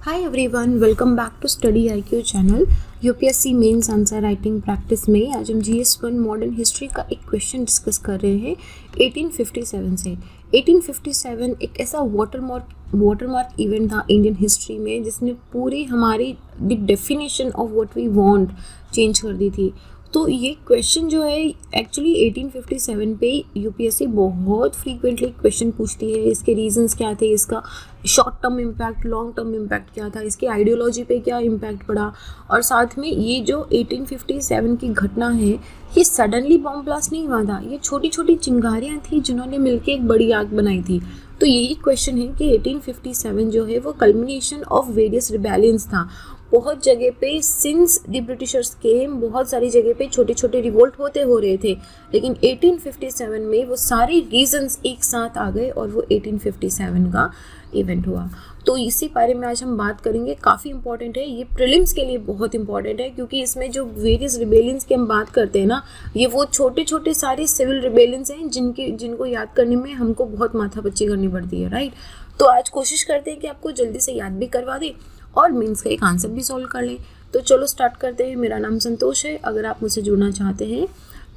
Hi everyone, welcome back to Study IQ channel. UPSC mains answer writing practice में आज हम GS1 modern history का एक question discuss कर रहे हैं 1857 से। 1857 एक ऐसा वाटरमार्क इवेंट था इंडियन हिस्ट्री में जिसने पूरी हमारी the definition of what we want change कर दी थी। तो ये क्वेश्चन जो है एक्चुअली 1857 पे यूपीएससी बहुत फ्रीक्वेंटली क्वेश्चन पूछती है। इसके रीजंस क्या थे, इसका short term impact, long term impact क्या था, इसकी आइडियोलॉजी पे क्या इम्पैक्ट पड़ा, और साथ में ये जो 1857 की घटना है ये सडनली बॉम्ब ब्लास्ट नहीं हुआ था, ये छोटी छोटी चिंगारियाँ थी जिन्होंने मिलकर एक बड़ी आग बनाई थी। तो यही क्वेश्चन है कि 1857 जो है वो कल्मिनेशन ऑफ वेरियस रिबेलियंस था। बहुत जगह पे सिंस द ब्रिटिशर्स केम बहुत सारी जगह पे छोटे छोटे रिवोल्ट होते हो रहे थे, लेकिन 1857 में वो सारे रीजंस एक साथ आ गए और वो 1857 का इवेंट हुआ। तो इसी बारे में आज हम बात करेंगे। काफ़ी इंपॉर्टेंट है ये, प्रीलिम्स के लिए बहुत इंपॉर्टेंट है, क्योंकि इसमें जो वेरियस रिबेलियंस की हम बात करते हैं ना, ये वो छोटे छोटे सारे सिविल रिबेलियंस हैं जिनको याद करने में हमको बहुत माथापच्ची करनी पड़ती है, राइट। तो आज कोशिश करते हैं कि आपको जल्दी से याद भी करवा दें और मीन्स का एक आंसर भी सॉल्व कर लें। तो चलो स्टार्ट करते हैं। मेरा नाम संतोष है। अगर आप मुझसे जुड़ना चाहते हैं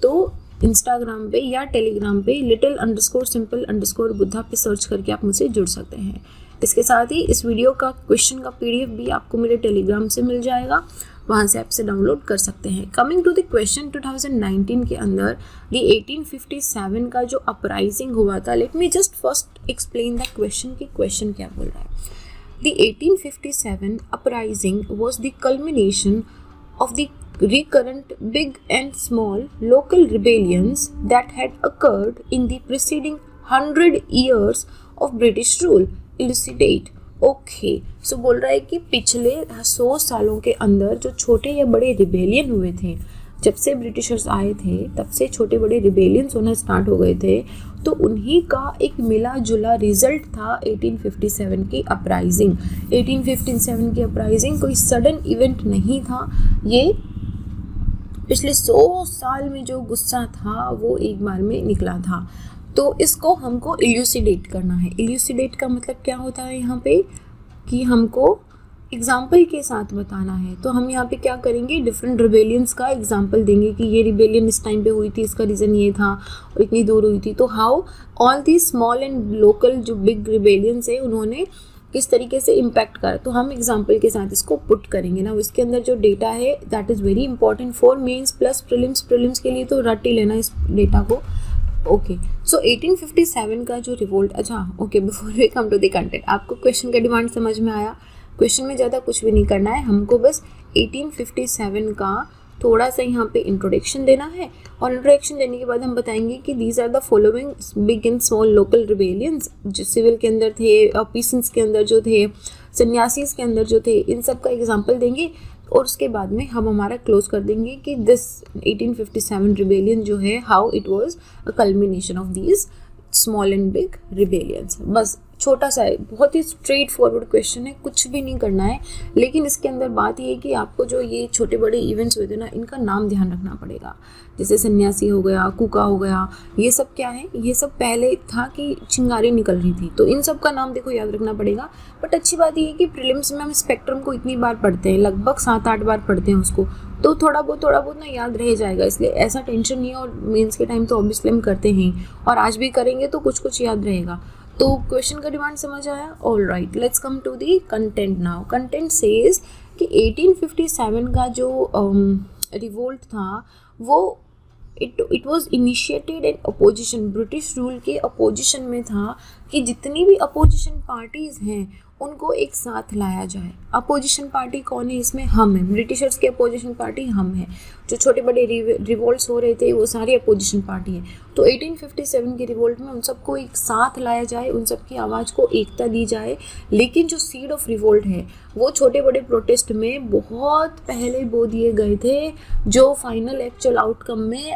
तो इंस्टाग्राम पे या टेलीग्राम पे little_simple_बुद्धा पे सर्च करके आप मुझसे जुड़ सकते हैं। इसके साथ ही इस वीडियो का क्वेश्चन का PDF भी आपको मेरे टेलीग्राम से मिल जाएगा, वहाँ से आपसे डाउनलोड कर सकते हैं। कमिंग टू द क्वेश्चन 2019 के अंदर द 1857 का जो अपराइजिंग हुआ था, let me just first explain the question कि क्वेश्चन क्या बोल रहा है। The 1857 uprising was the culmination of the recurrent big and small local rebellions that had occurred in the preceding 100 years of British rule. Elucidate. Okay, so बोल रहा है कि पिछले 100 सालों के अंदर जो छोटे या बड़े रिबेलियन हुए थे, जब से ब्रिटिशर्स आए थे तब से छोटे बड़े रिबेलियंस होना स्टार्ट हो गए थे, तो उन्हीं का एक मिला जुला रिजल्ट था 1857 की अपराइजिंग। 1857 की अपराइजिंग कोई सडन इवेंट नहीं था, ये पिछले 100 साल में जो गुस्सा था वो एक बार में निकला था। तो इसको हमको इल्यूसिडेट करना है। इल्यूसिडेट का मतलब क्या होता है यहाँ पे कि हमको एग्जाम्पल के साथ बताना है। तो हम यहाँ पे क्या करेंगे, डिफरेंट रिबेलियंस का एग्जाम्पल देंगे कि ये रिबेलियन इस टाइम पे हुई थी, इसका रीज़न ये था और इतनी दूर हुई थी। तो how all the small and local जो बिग रिबेलियंस है उन्होंने किस तरीके से इम्पैक्ट करा, तो हम एग्जाम्पल के साथ इसको पुट करेंगे ना। इसके अंदर जो डेटा है that is very important for mains plus prelims के लिए, तो रट ही लेना इस डेटा को। ओके, सो 1857 का जो रिवोल्ट, अच्छा okay, before we come to the content, आपको क्वेश्चन का डिमांड समझ में आया। क्वेश्चन में ज़्यादा कुछ भी नहीं करना है, हमको बस 1857 का थोड़ा सा यहाँ पे इंट्रोडक्शन देना है, और इंट्रोडक्शन देने के बाद हम बताएंगे कि these are the following big and small local rebellions, जो सिविल के अंदर थे, पीसेंट्स के अंदर जो थे, सन्यासीज के अंदर जो थे, इन सब का एग्जाम्पल देंगे। और उसके बाद में हम हमारा क्लोज कर देंगे कि दिस 1857 रिबेलियन जो है, how it was a culmination of these small and big rebellions. बस छोटा सा है, बहुत ही स्ट्रेट फॉरवर्ड क्वेश्चन है, कुछ भी नहीं करना है। लेकिन इसके अंदर बात ये है कि आपको जो ये छोटे बड़े इवेंट्स हुए थे ना, इनका नाम ध्यान रखना पड़ेगा। जैसे सन्यासी हो गया, कुका हो गया, ये सब क्या है, ये सब पहले था कि चिंगारी निकल रही थी, तो इन सब का नाम देखो याद रखना पड़ेगा। बट अच्छी बात ये है कि प्रीलिम्स में हम स्पेक्ट्रम को इतनी बार पढ़ते हैं, लगभग 7-8 बार पढ़ते हैं उसको, तो थोड़ा बहुत ना याद रह जाएगा, इसलिए ऐसा टेंशन नहीं है। और मेंस के टाइम तो ऑब्वियसली हम करते हैं और आज भी करेंगे, तो कुछ कुछ याद रहेगा। तो क्वेश्चन का डिमांड समझ आया। All right, let's come to the content now. Content says कि 1857 का जो रिवोल्ट था वो it was initiated in opposition, British rule के अपोजिशन में था, कि जितनी भी अपोजिशन पार्टीज़ हैं उनको एक साथ लाया जाए। अपोजिशन पार्टी कौन है इसमें, हम हैं, ब्रिटिशर्स के अपोजिशन पार्टी हम हैं। जो छोटे बड़े रिवोल्ट्स हो रहे थे वो सारी अपोजिशन पार्टी है। तो 1857 के रिवोल्ट में उन सबको एक साथ लाया जाए, उन सब की आवाज़ को एकता दी जाए। लेकिन जो सीड ऑफ रिवोल्ट है वो छोटे बड़े प्रोटेस्ट में बहुत पहले बो दिए गए थे, जो फाइनल एक्चुअल आउटकम में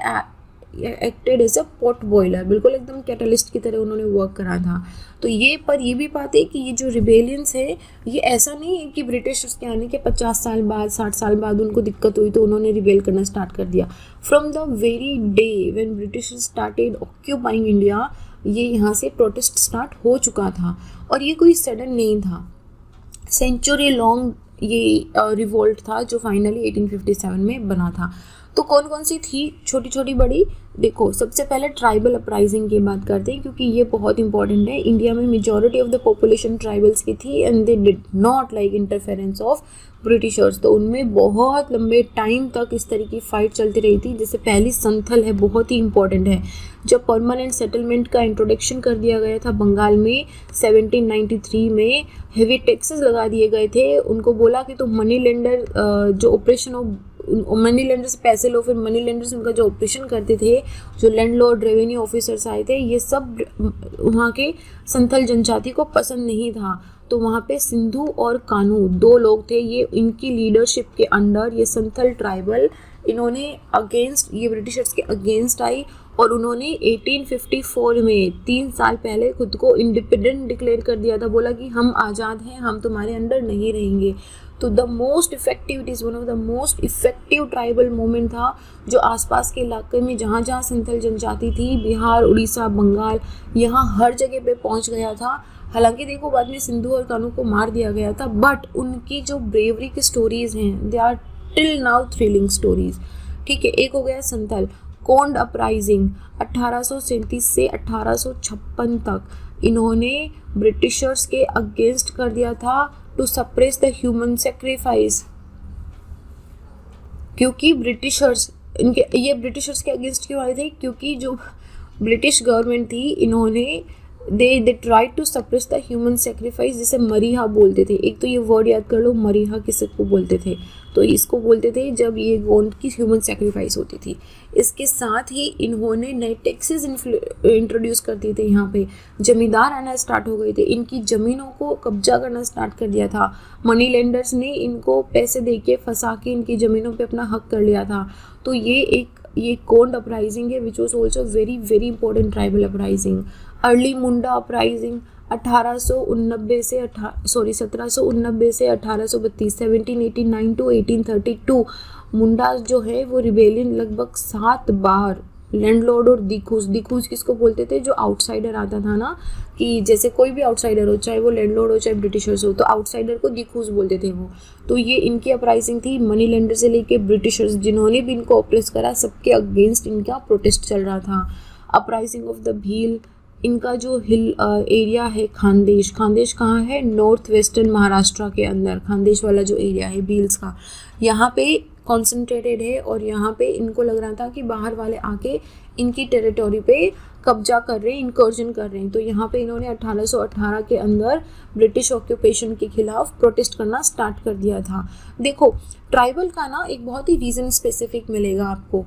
acted as a pot boiler, बिल्कुल एकदम कैटलिस्ट की तरह उन्होंने वर्क करा था। तो ये भी बात है कि ये जो रिबेलियंस है, ये ऐसा नहीं है कि ब्रिटिशर्स के आने के 50 साल बाद 60 साल बाद उनको दिक्कत हुई तो उन्होंने रिबेल करना स्टार्ट कर दिया। From the very day when Britishers started occupying India, ये यहाँ से प्रोटेस्ट स्टार्ट हो चुका था, और ये कोई सडन नहीं था। सेंचुरी लॉन्ग ये रिवोल्ट था जो फाइनली 1857 में बना था। तो कौन कौन सी थी, छोटी छोटी बड़ी? देखो, सबसे पहले ट्राइबल अपराइजिंग की बात करते हैं क्योंकि ये बहुत इंपॉर्टेंट है। इंडिया में majority of the population tribals की थी and they did not like interference of Britishers. तो उनमें बहुत लंबे टाइम तक इस तरह की फाइट चलती रही थी। जैसे पहली संथल है, बहुत ही इंपॉर्टेंट है। जब परमानेंट सेटलमेंट का इंट्रोडक्शन कर दिया गया था बंगाल में 1793 में, हेवी टैक्सेस लगा दिए गए थे। उनको बोला कि तुम मनी लेंडर जो ऑपरेशन हो, मनी लेंडर से पैसे लो। फिर मनी लेंडर से उनका जो ऑपरेशन करते थे, जो लैंडलॉर्ड रेवेन्यू ऑफिसर्स आए थे, ये सब वहाँ के संथल जनजाति को पसंद नहीं था। तो वहाँ पे सिंधु और कान्हू 2 लोग थे, ये इनकी लीडरशिप के अंडर ये संथल ट्राइबल, इन्होंने अगेंस्ट, ये ब्रिटिशर्स के अगेंस्ट आई और उन्होंने 1854 में 3 साल पहले खुद को इंडिपेंडेंट डिक्लेयर कर दिया था। बोला कि हम आज़ाद हैं, हम तुम्हारे अंडर नहीं रहेंगे। तो the most effective, it is one of the most effective tribal movement था जो आसपास के इलाके में जहाँ जहाँ संथल जनजाति थी, बिहार, उड़ीसा, बंगाल, यहाँ हर जगह पे पहुँच गया था। हालांकि देखो बाद में सिंधु और कान्हू को मार दिया गया था, बट उनकी जो ब्रेवरी की स्टोरीज़ हैं, they are till now thrilling stories. ठीक है, एक हो गया संथल। कोंड अपराइजिंग 1837 से 1856 तक इन्होंने ब्रिटिशर्स के अगेंस्ट कर दिया था to suppress the human sacrifice. क्योंकि ब्रिटिशर्स, ये ब्रिटिशर्स के अगेंस्ट क्यों आए थे? क्योंकि जो ब्रिटिश गवर्नमेंट थी, इन्होंने they try to suppress the human sacrifice, जिसे मरीहा बोलते थे। एक तो ये वर्ड याद कर लो, मरीहा किसको बोलते थे? तो इसको बोलते थे जब ये गोंड की ह्यूमन सेक्रीफाइस होती थी। इसके साथ ही इन्होंने नए टैक्सेस इंट्रोड्यूस कर दिए थे। यहाँ पे जमींदार आना स्टार्ट हो गए थे, इनकी ज़मीनों को कब्जा करना स्टार्ट कर दिया था। मनी लेंडर्स ने इनको पैसे दे के फंसा के इनकी ज़मीनों पे अपना हक कर लिया था। तो ये कोंड अपराइजिंग है, which was also very very important tribal uprising. Early Munda uprising 1789 से 1832, 1789 टू 1832। मुंडा जो है वो रिबेलियन लगभग 7 बार। लैंडलॉर्ड और दिखूज किसको बोलते थे? जो आउटसाइडर आता था ना, कि जैसे कोई भी आउटसाइडर हो, चाहे वो लैंडलॉर्ड हो चाहे ब्रिटिशर्स हो, तो आउटसाइडर को दिखूज बोलते थे वो। तो ये इनकी अपराइजिंग थी। मनी लेंडर से लेके ब्रिटिशर्स जिन्होंने भी इनको ऑपरेस करा, सबके अगेंस्ट इनका प्रोटेस्ट चल रहा था। अपराइजिंग ऑफ द भील, इनका जो हिल एरिया है खानदेश कहाँ है? नॉर्थ वेस्टर्न महाराष्ट्र के अंदर खानदेश वाला जो एरिया है भील्स का, यहाँ पे कॉन्सेंट्रेटेड है। और यहाँ पे इनको लग रहा था कि बाहर वाले आके इनकी टेरिटोरी पे कब्जा कर रहे हैं, इंकर्जन कर रहे हैं। तो यहाँ पे इन्होंने 1818 के अंदर ब्रिटिश ऑक्यूपेशन के खिलाफ प्रोटेस्ट करना स्टार्ट कर दिया था। देखो, ट्राइबल का ना एक बहुत ही रीज़न स्पेसिफिक मिलेगा आपको,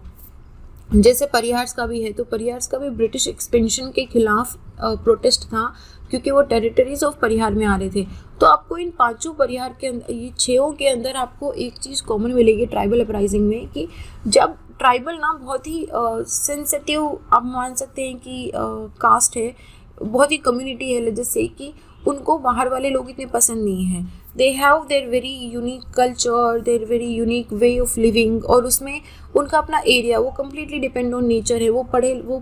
जैसे परिहार्स का भी है। तो परिहार्स का भी ब्रिटिश एक्सपेंशन के खिलाफ प्रोटेस्ट था क्योंकि वो टेरिटरीज ऑफ परिहार में आ रहे थे। तो आपको इन 5 परिहार के अंदर, ये 6 के अंदर आपको एक चीज़ कॉमन मिलेगी ट्राइबल अपराइजिंग में, कि जब ट्राइबल ना बहुत ही सेंसिटिव आप मान सकते हैं कि कास्ट है, बहुत ही कम्युनिटी है, जैसे कि उनको बाहर वाले लोग इतने पसंद नहीं हैं। They have their very unique culture, their very unique way of living, और उसमें उनका अपना एरिया, वो कम्प्लीटली डिपेंड ऑन नेचर है। वो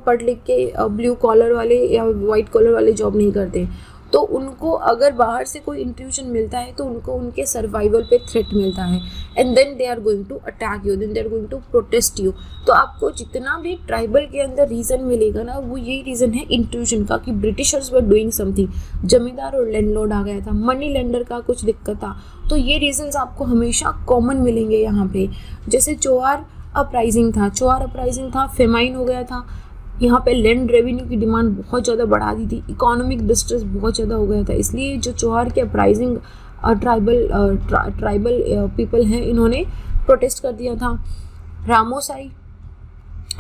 पढ़ लिख के ब्लू कॉलर वाले या वाइट कॉलर वाले जॉब नहीं करते। तो उनको अगर बाहर से कोई इंट्रूजन मिलता है तो उनको उनके सर्वाइवल पे थ्रेट मिलता है, and then they are going to attack you, then they are going to protest you. तो आपको जितना भी ट्राइबल के अंदर रीज़न मिलेगा ना, वो यही रीज़न है इंट्रूजन का, कि ब्रिटिशर्स वर डूइंग समथिंग। जमींदार और लैंडलॉर्ड आ गया था, मनी लेंडर का कुछ दिक्कत था। तो ये रीजन्स आपको हमेशा कॉमन मिलेंगे यहाँ पे। जैसे चोहार अपराइजिंग था, फेमाइन हो गया था, यहाँ पे लैंड रेवेन्यू की डिमांड बहुत ज़्यादा बढ़ा दी थी, इकोनॉमिक डिस्ट्रेस बहुत ज़्यादा हो गया था। इसलिए जो चोहार के अपराइजिंग ट्राइबल पीपल हैं, इन्होंने प्रोटेस्ट कर दिया था। रामोसाई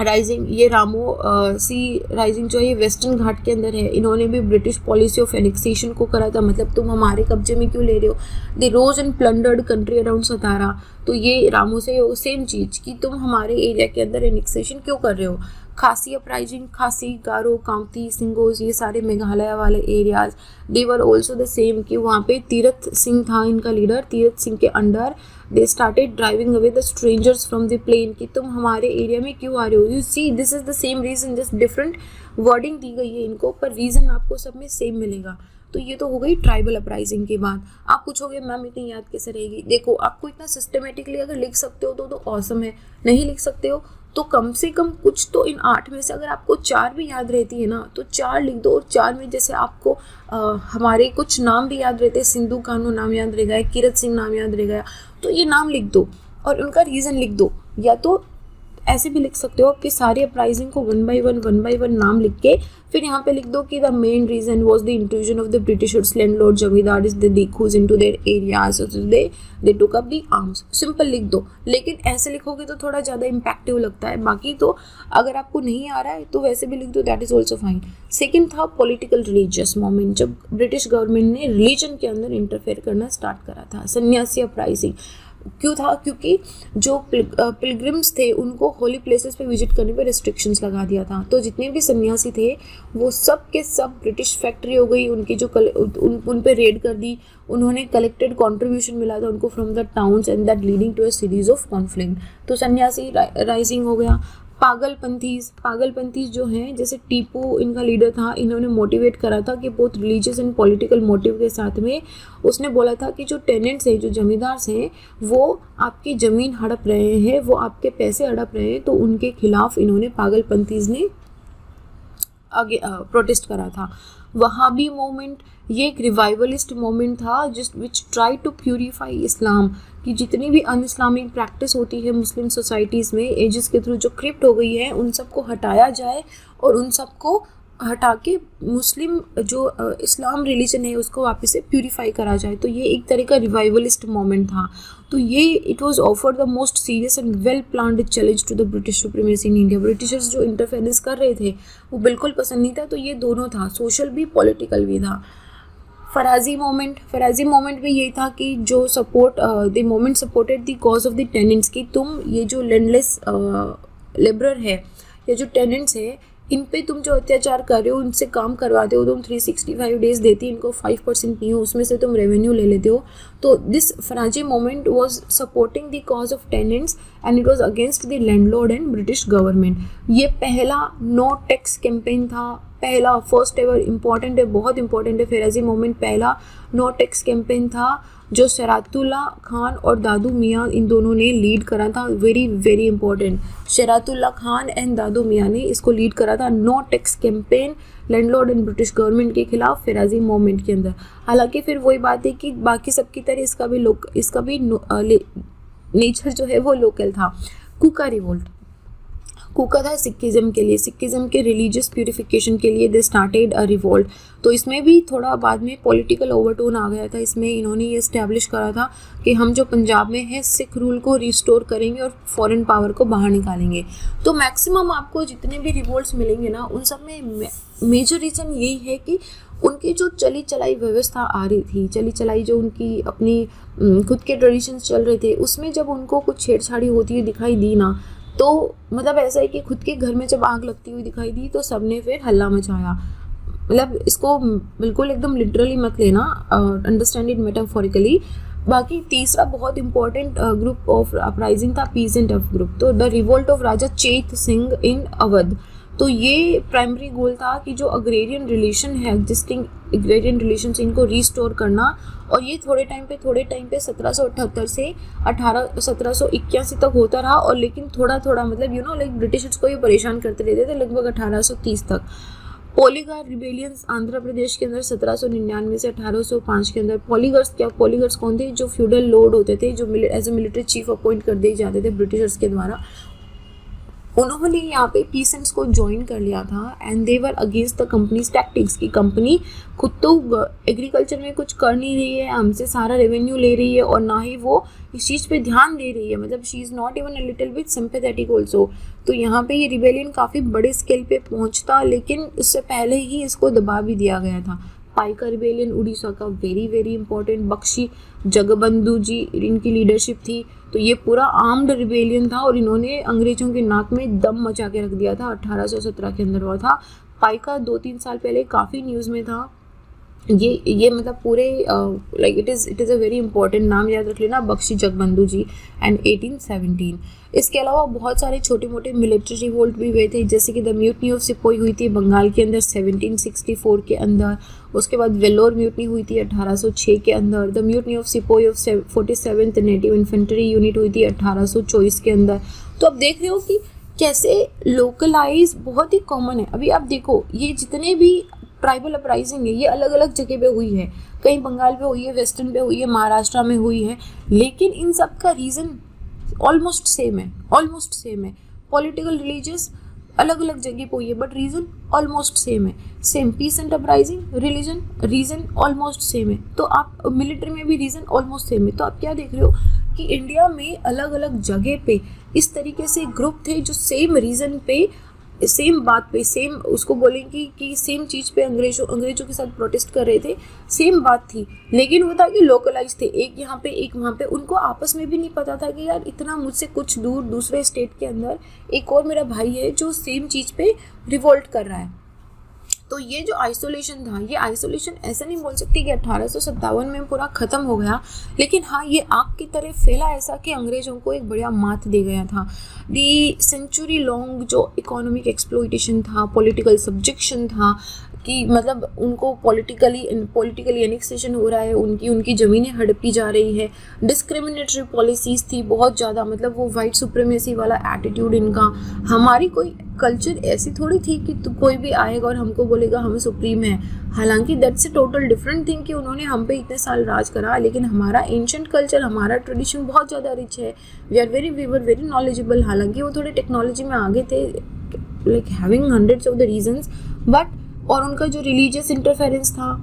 राइजिंग, ये रामोसी राइजिंग जो है वेस्टर्न घाट के अंदर है। इन्होंने भी ब्रिटिश पॉलिसी ऑफ एनेक्सेशन को करा था, मतलब तुम हमारे कब्जे में क्यों ले रहे हो। दे रोज एंड प्लंडर्ड कंट्री अराउंड सतारा। तो ये रामोसे सेम चीज़ कि तुम हमारे एरिया के अंदर एनेक्सेशन क्यों कर रहे हो। खासी अपराइजिंग, खासी, गारो, कामती, सिंगोज, ये सारे मेघालय वाले areas, they were also the same कि वहाँ पे तीरथ सिंह था इनका लीडर। तीरथ सिंह के under they started driving away the strangers from the plain, कि तुम हमारे एरिया में क्यों आ रहे हो। You see, this is the same reason, just different wording दी गई है इनको, पर रीजन आपको सब में सेम मिलेगा। तो ये तो हो गई ट्राइबल अपराइजिंग की बात। आप पूछोगे मैम इतनी याद कैसे रहेगी? देखो, आपको इतना सिस्टमेटिकली अगर लिख सकते हो तो ऑसम है, नहीं लिख सकते हो तो कम से कम कुछ तो इन 8 में से अगर आपको 4 भी याद रहती है ना तो 4 लिख दो। और 4 में जैसे आपको हमारे कुछ नाम भी याद रहते हैं, सिंधु कानू नाम याद रह गया, कीरत सिंह नाम याद रह गया, तो ये नाम लिख दो और उनका रीज़न लिख दो। या तो ऐसे भी लिख सकते हो कि सारे अपराइजिंग को वन बाय वन नाम लिख के फिर यहाँ पे लिख दो कि the main reason was the intrusion of the Britishers landlord zamindars the dikus into their areas, they took up the arms. Simple लिख दो, लेकिन ऐसे लिखोगे तो थोड़ा ज़्यादा इम्पैक्टिव लगता है। बाकी तो अगर आपको नहीं आ रहा है तो वैसे भी लिख दो, that is also fine. Second था पॉलिटिकल रिलीजियस मोमेंट, जब ब्रिटिश गवर्नमेंट ने रिलीजन के अंदर इंटरफेयर करना स्टार्ट करा था। सन्यासी अपराइजिंग क्यों था? क्योंकि जो पिलग्रिम्स थे उनको होली प्लेसेस पे विजिट करने पे रिस्ट्रिक्शंस लगा दिया था। तो जितने भी सन्यासी थे वो सब के सब ब्रिटिश फैक्ट्री हो गई उनकी, जो उन पे रेड कर दी। उन्होंने कलेक्टेड कंट्रीब्यूशन मिला था उनको from the towns and that leading to a series of conflict. तो सन्यासी राइजिंग हो गया। पागलपंथीज जो हैं, जैसे टीपू इनका लीडर था, इन्होंने मोटिवेट करा था कि बहुत रिलीजियस एंड पॉलिटिकल मोटिव के साथ में उसने बोला था कि जो टेनेंट्स हैं, जो जमींदार हैं, वो आपकी ज़मीन हड़प रहे हैं, वो आपके पैसे हड़प रहे हैं, तो उनके खिलाफ इन्होंने पागलपंथीज ने आगे प्रोटेस्ट करा था। वहाबी मोमेंट, ये एक रिवाइवलिस्ट मोमेंट था जिस विच ट्राई टू प्यूरिफाई इस्लाम, कि जितनी भी अन इस्लामिक प्रैक्टिस होती है मुस्लिम सोसाइटीज़ में एजेस के थ्रू जो क्रिप्ट हो गई है उन सबको हटाया जाए और उन सबको हटा के मुस्लिम जो इस्लाम रिलीजन है उसको वापस से प्यूरिफाई करा जाए। तो ये एक तरह का रिवाइवलिस्ट मोमेंट था। तो ये it was offer the most serious and well planned challenge to the British supremacy in India. Britishers जो इंटरफेरेंस कर रहे थे वो बिल्कुल पसंद नहीं था। तो ये दोनों था, सोशल भी पॉलिटिकल भी था। फराजी मोमेंट भी यही था कि जो the moment supported the cause of the tenants, की तुम ये जो लैंडलेस लेबरर है या जो टेनेंट्स है इन पे तुम जो अत्याचार कर रहे हो, उनसे काम करवाते हो, तुम 365 डेज देती इनको 5% नहीं हो, उसमें से तुम रेवेन्यू ले लेते हो। तो this फराजी moment was supporting the cause of tenants and it was against the landlord and British government. ये पहला नो टैक्स कैंपेन था, पहला फर्स्ट एवर इम्पॉर्टेंट है, बहुत इंपॉर्टेंट है फराजी मोमेंट। पहला नो टैक्स कैंपेन था जो शरातुल्ला खान और दादू मियाँ इन दोनों ने लीड करा था। Very very important, Shariatullah Khan and Dadu Miyan ने इसको लीड करा था, no tax campaign landlord and British government के खिलाफ फराजी मोमेंट के अंदर। हालांकि फिर वही बात है कि बाकी सबकी तरह इसका भी नेचर जो है वो लोकल था। कुका था सिखिज़्म के लिए, सिखिज़्म के रिलीजियस प्यूरिफिकेशन के लिए दे स्टार्टेड अ रिवोल्ट। तो इसमें भी थोड़ा बाद में पॉलिटिकल ओवरटोन आ गया था। इसमें इन्होंने ये इस्टेब्लिश करा था कि हम जो पंजाब में हैं सिख रूल को रिस्टोर करेंगे और फॉरेन पावर को बाहर निकालेंगे। तो मैक्सिमम आपको जितने भी रिवोल्ट्स मिलेंगे ना उन सब में मेजर रीज़न यही है कि उनकी जो चली चलाई व्यवस्था आ रही थी, चली चलाई जो उनकी अपनी खुद के ट्रेडिशंस चल रहे थे, उसमें जब उनको कुछ छेड़छाड़ी होती हुई दिखाई दी ना, तो मतलब ऐसा है कि खुद के घर में जब आग लगती हुई दिखाई दी तो सबने फिर हल्ला मचाया। मतलब इसको बिल्कुल एकदम लिटरली मत लेना, अंडरस्टैंड इट मेटाफोरिकली। बाकी तीसरा बहुत इंपॉर्टेंट ग्रुप ऑफ अपराइजिंग था पीसेंट ग्रुप, तो द रिवोल्ट ऑफ राजा चेत सिंह इन अवध। तो ये प्राइमरी गोल था कि जो अग्रेरियन रिलेशन है, एग्जिस्टिंग अग्रेरियन रिलेशन से इनको रिस्टोर करना। और ये थोड़े टाइम पे 1778 से 1781 तक होता रहा। और लेकिन थोड़ा थोड़ा मतलब लाइक ब्रिटिशर्स को ये परेशान करते रहते थे लगभग 1830 तक। पॉलीगार रिबेलियंस आंध्र प्रदेश के अंदर 1799 से 1805 के अंदर। पॉलीगर्स कौन थे? जो फ्यूडल लॉर्ड होते थे, जो as a military chief appoint कर दिए जाते थे ब्रिटिशर्स के द्वारा। उन्होंने यहाँ पे पीसेंट्स को ज्वाइन कर लिया था and they were against the companies tactics की कंपनी खुद तो एग्रीकल्चर में कुछ कर नहीं रही है, हमसे सारा रेवेन्यू ले रही है और ना ही वो इस चीज़ पे ध्यान दे रही है। मतलब she is not even a little bit sympathetic also. तो यहाँ पे ये रिबेलियन काफ़ी बड़े स्केल पे पहुँचता, लेकिन उससे पहले ही इसको दबा भी दिया गया था। पाइका रिबेलियन उड़ीसा का very very important, Bakshi Jagabandhu ji इनकी लीडरशिप थी। तो ये पूरा आर्म्ड रिबेलियन था और इन्होंने अंग्रेजों के नाक में दम मचा के रख दिया था। 1817 के अंदर हुआ था। पाइका 2-3 साल पहले काफ़ी न्यूज़ में था। ये मतलब पूरे like it is a very important, नाम याद रख लेना, बख्शी जगबंधु जी एंड 1817। इसके अलावा बहुत सारे छोटे मोटे मिलिट्री रिवोल्ट भी हुए थे, जैसे कि द म्यूटनी ऑफ सिपोई हुई थी बंगाल के अंदर 1764 के अंदर। उसके बाद वेलोर म्यूटनी हुई थी 1806 के अंदर। The mutiny of sepoy of 47th native infantry unit हुई थी 1824 के अंदर। तो अब देख रहे हो कि कैसे लोकलाइज बहुत ही कॉमन है। अभी आप देखो ये जितने भी ट्राइबल अपराइजिंग है ये अलग अलग जगह पे हुई है, कहीं बंगाल पे हुई है, वेस्टर्न पे हुई है, महाराष्ट्र में हुई है, लेकिन इन सब का रीज़न ऑलमोस्ट सेम है। पॉलिटिकल रिलीजियस अलग अलग जगह पे हुई है बट रीज़न ऑलमोस्ट सेम है। Same peace and uprising reason almost same है। तो आप मिलिट्री में भी रीज़न ऑलमोस्ट सेम है। तो आप क्या देख रहे हो कि इंडिया में अलग अलग जगह पे इस तरीके से ग्रुप थे जो सेम रीज़न पे, सेम बात पे, सेम उसको बोलेंगे कि सेम चीज़ पे अंग्रेजों के साथ प्रोटेस्ट कर रहे थे, सेम बात थी, लेकिन वो था कि लोकलाइज थे, एक यहाँ पे एक वहाँ पे। उनको आपस में भी नहीं पता था कि यार इतना मुझसे कुछ दूर दूसरे स्टेट के अंदर एक और मेरा भाई है जो सेम चीज़ पे रिवोल्ट कर रहा है। तो ये जो आइसोलेशन था, ये आइसोलेशन ऐसा नहीं बोल सकती कि 1857 में पूरा ख़त्म हो गया, लेकिन हाँ ये आग की तरह फैला ऐसा कि अंग्रेज़ों को एक बढ़िया मात दे गया था। दी सेंचुरी लॉन्ग जो इकोनॉमिक एक्सप्लॉइटेशन था, पॉलिटिकल सब्जेक्शन था, कि मतलब उनको पॉलिटिकली एनेक्सेशन हो रहा है, उनकी ज़मीनें हड़पी जा रही है, डिस्क्रिमिनेटरी पॉलिसीज़ थी बहुत ज़्यादा, मतलब वो वाइट सुप्रीमेसी वाला एटीट्यूड इनका। हमारी कोई कल्चर ऐसी थोड़ी थी कि तो कोई भी आएगा और हमको बोलेगा हमें सुप्रीम है, हालांकि that's a total different thing कि उन्होंने हम पे इतने साल राज करा, लेकिन हमारा एंशंट कल्चर, हमारा ट्रेडिशन बहुत ज़्यादा रिच है। वी वर वेरी नॉलेजेबल, हालांकि वो थोड़े टेक्नोलॉजी में आगे थे, like having hundreds of the reasons, but और उनका जो रिलीजियस इंटरफेरेंस था,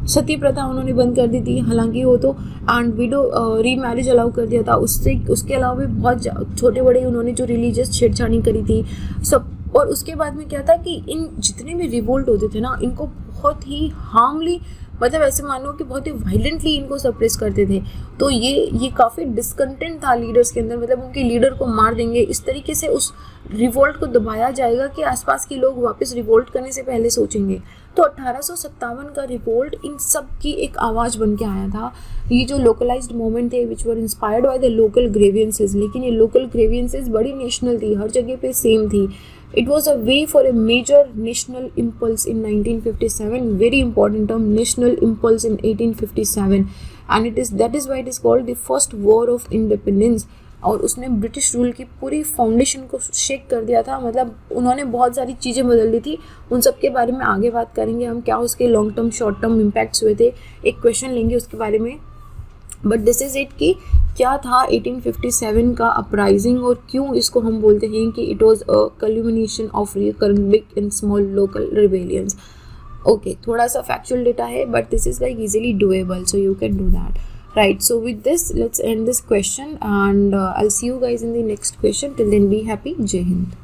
सती प्रथा उन्होंने बंद कर दी थी, हालांकि वो तो एंड विडो रीमैरिज अलाउ कर दिया था, उसके अलावा भी बहुत छोटे बड़े उन्होंने जो रिलीजियस छेड़छाड़ी करी थी सब। और उसके बाद में क्या था कि इन जितने भी रिवोल्ट होते थे ना, इनको बहुत ही हार्मली, मतलब ऐसे मानो कि बहुत ही वायलेंटली इनको सप्रेस करते थे। तो ये काफ़ी डिस्कंटेंट था लीडर्स के अंदर, मतलब उनके लीडर को मार देंगे, इस तरीके से उस रिवोल्ट को दबाया जाएगा कि आसपास के लोग वापस रिवोल्ट करने से पहले सोचेंगे। तो 1857 का रिवोल्ट इन सब की एक आवाज़ बन के आया था। ये जो लोकलाइज्ड मूवमेंट थे which were inspired by the local grievances, लेकिन ये लोकल ग्रेवियंसेस बड़ी नेशनल थी, हर जगह पे सेम थी। It was a way for a major national impulse in 1957, very important term, national impulse in 1857, and that is why it is called the first war of independence। और उसने British rule की पूरी foundation को shake कर दिया था, मतलब उन्होंने बहुत सारी चीज़ें बदल दी थी। उन सब के बारे में आगे बात करेंगे हम, क्या उसके long term short term impacts हुए थे, एक क्वेश्चन लेंगे उसके बारे में। बट दिस इज़ इट कि क्या था 1857 का अपराइजिंग और क्यों इसको हम बोलते हैं कि it was a culmination of recurring big and small local rebellions. Okay, थोड़ा सा फैक्चुअल डेटा है but this is like easily doable, so you can do that, right? So with this, let's end this question and I'll see you guys in the next question. Till then, be happy. Jai Hind.